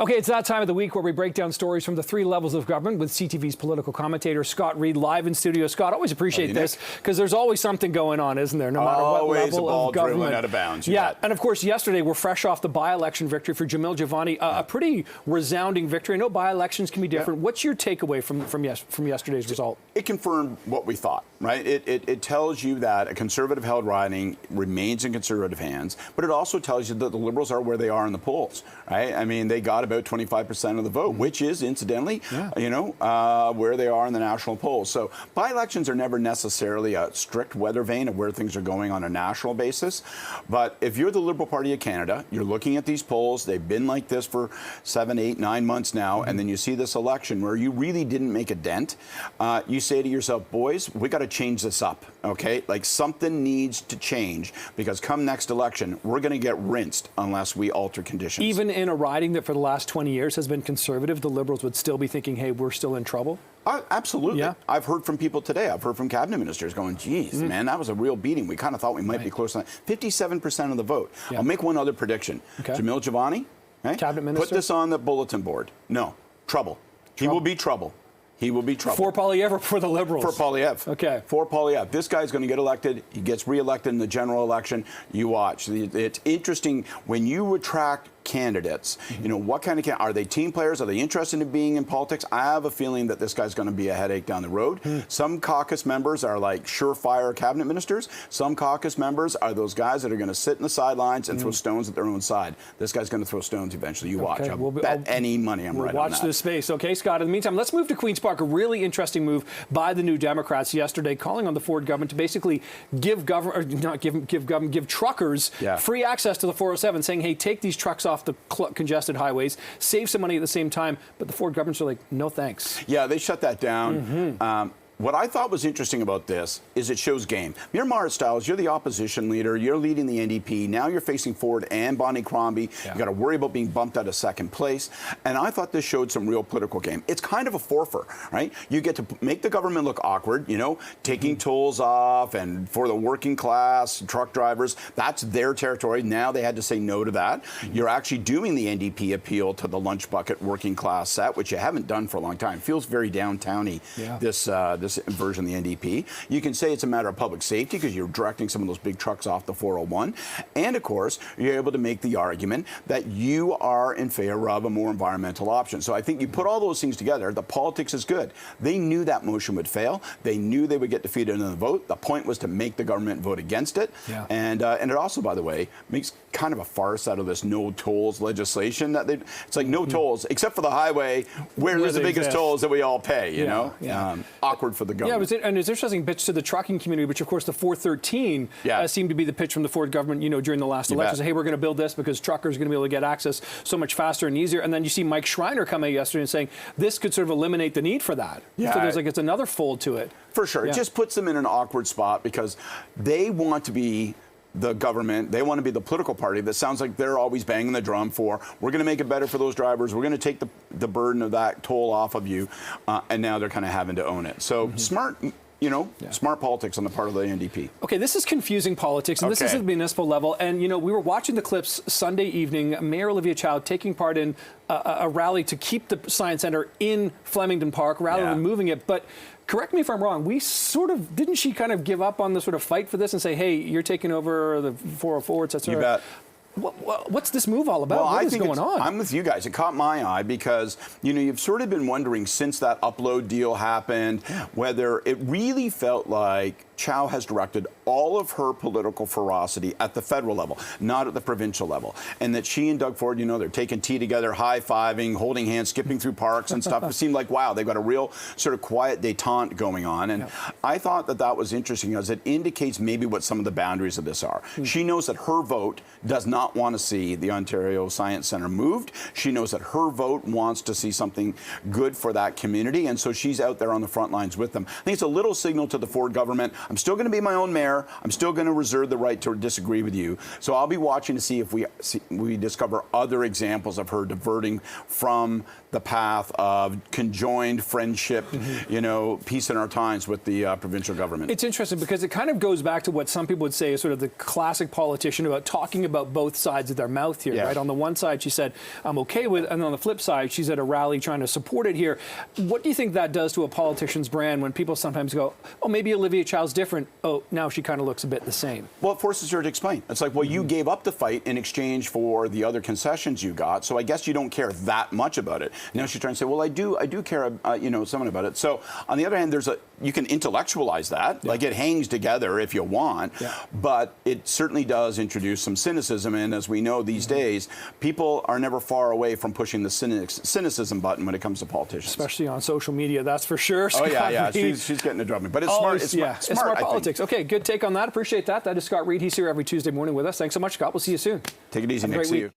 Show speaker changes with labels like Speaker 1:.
Speaker 1: Okay, it's that time of the week where we break down stories from the three levels of government with CTV's political commentator Scott Reid live in studio. Scott, always appreciate this because there's always something going on, isn't there? No matter what level of government.
Speaker 2: Out of bounds.
Speaker 1: Yeah, and of course, yesterday we're fresh off the by-election victory for Jamil Jivani, a pretty resounding victory. I know by-elections can be different. What's your takeaway from yesterday's result?
Speaker 2: It confirmed what we thought, right? It tells you that a conservative-held riding remains in conservative hands, but it also tells you that the Liberals are where they are in the polls, right? I mean, they got about 25% of the vote, which is, incidentally, where they are in the national polls. So by-elections are never necessarily a strict weather vane of where things are going on a national basis. But if you're the Liberal Party of Canada, you're looking at these polls, they've been like this for 7, 8, 9 months now, and then you see this election where you really didn't make a dent, you say to yourself, boys, we got to change this up, okay? Like something needs to change because come next election, we're going to get rinsed unless we alter conditions.
Speaker 1: Even in a riding that for the last 20 years has been conservative, the Liberals would still be thinking, hey, we're still in trouble?
Speaker 2: Absolutely.
Speaker 1: Yeah.
Speaker 2: I've heard from people today. I've heard from cabinet ministers going, geez, man, that was a real beating. We kind of thought we might be close to that. 57% of the vote. Yeah. I'll make one other prediction. Okay. Jamil Jivani,
Speaker 1: cabinet minister,
Speaker 2: put this on the bulletin board. No, trouble. He will be trouble. He will be trouble.
Speaker 1: For Poilievre or for the Liberals?
Speaker 2: For Poilievre.
Speaker 1: Okay.
Speaker 2: For Poilievre. This guy's going to get elected. He gets re-elected in the general election. You watch. It's interesting when you attract candidates. You know, what kind of are they team players? Are they interested in being in politics? I have a feeling that this guy's going to be a headache down the road. Some caucus members are like surefire cabinet ministers. Some caucus members are those guys that are going to sit in the sidelines and throw stones at their own side. This guy's going to throw stones eventually. You watch. I'll bet any money I'm right on that.
Speaker 1: Watch this space. Okay, Scott. In the meantime, let's move to Queen's Park. A really interesting move by the New Democrats yesterday, calling on the Ford government to basically give truckers free access to the 407, saying, hey, take these trucks off the congested highways, save some money at the same time. But the Ford governments are like, no thanks.
Speaker 2: Yeah, they shut that down. What I thought was interesting about this is it shows game. You're Marit Stiles, you're the opposition leader, you're leading the NDP, now you're facing Ford and Bonnie Crombie. Yeah. You got to worry about being bumped out of second place. And I thought this showed some real political game. It's kind of a forfeit, right? You get to make the government look awkward, you know, taking tolls off, and for the working class truck drivers, that's their territory. Now they had to say no to that. You're actually doing the NDP appeal to the lunch bucket working class set, which you haven't done for a long time. Feels very downtowny, this version of the NDP. You can say it's a matter of public safety because you're directing some of those big trucks off the 401. And of course, you're able to make the argument that you are in favor of a more environmental option. So I think you put all those things together, the politics is good. They knew that motion would fail. They knew they would get defeated in the vote. The point was to make the government vote against it. Yeah. And it also, by the way, makes kind of a farce out of this no tolls legislation. It's like no tolls, except for the highway, where there's the biggest tolls that we all pay, you know? Yeah. Awkward for the government.
Speaker 1: Yeah, and it's interesting pitch to the trucking community, which of course the 413 seemed to be the pitch from the Ford government, you know, during the last election. Hey, we're going to build this because truckers are going to be able to get access so much faster and easier. And then you see Mike Schreiner come out yesterday and saying this could sort of eliminate the need for that. Yeah. So there's it's another fold to it.
Speaker 2: For sure. It just puts them in an awkward spot because they want to be the government, they want to be the political party that sounds like they're always banging the drum for, we're going to make it better for those drivers, we're going to take the burden of that toll off of you, and now they're kind of having to own it. So smart, smart politics on the part of the NDP.
Speaker 1: Okay, this is confusing politics, and this is at the municipal level. And, you know, we were watching the clips Sunday evening, Mayor Olivia Chow taking part in a rally to keep the Science Centre in Flemington Park rather than moving it. But correct me if I'm wrong, didn't she kind of give up on the sort of fight for this and say, hey, you're taking over the 404, etc.?
Speaker 2: You bet.
Speaker 1: What's this move all about? What is going on?
Speaker 2: I'm with you guys. It caught my eye because, you know, you've sort of been wondering since that upload deal happened whether it really felt like Chow has directed all of her political ferocity at the federal level, not at the provincial level. And that she and Doug Ford, you know, they're taking tea together, high-fiving, holding hands, skipping through parks and stuff. It seemed like, wow, they've got a real sort of quiet détente going on. And I thought that was interesting because it indicates maybe what some of the boundaries of this are. She knows that her vote does not want to see the Ontario Science Centre moved. She knows that her vote wants to see something good for that community. And so she's out there on the front lines with them. I think it's a little signal to the Ford government. I'm still going to be my own mayor. I'm still going to reserve the right to disagree with you. So I'll be watching to see if we discover other examples of her diverting from the path of conjoined friendship, you know, peace in our times with the provincial government.
Speaker 1: It's interesting because it kind of goes back to what some people would say is sort of the classic politician about talking about both sides of their mouth here, right? On the one side, she said, I'm okay with it, and on the flip side, she's at a rally trying to support it here. What do you think that does to a politician's brand when people sometimes go, oh, maybe Olivia Chow's different. Oh, now she kind of looks a bit the same.
Speaker 2: Well, it forces her to explain. It's like, well, you gave up the fight in exchange for the other concessions you got, so I guess you don't care that much about it. Now she's trying to say, well, I do care, you know, something about it. So on the other hand, you can intellectualize that, like it hangs together if you want, but it certainly does introduce some cynicism. And as we know these days, people are never far away from pushing the cynicism button when it comes to politicians,
Speaker 1: especially on social media. That's for sure.
Speaker 2: Oh yeah, she's getting a drubbing, but it's smart. It's smart
Speaker 1: politics. Okay, good take on that. Appreciate that. That is Scott Reed. He's here every Tuesday morning with us. Thanks so much, Scott. We'll see you soon.
Speaker 2: Take it easy, Nick. See you.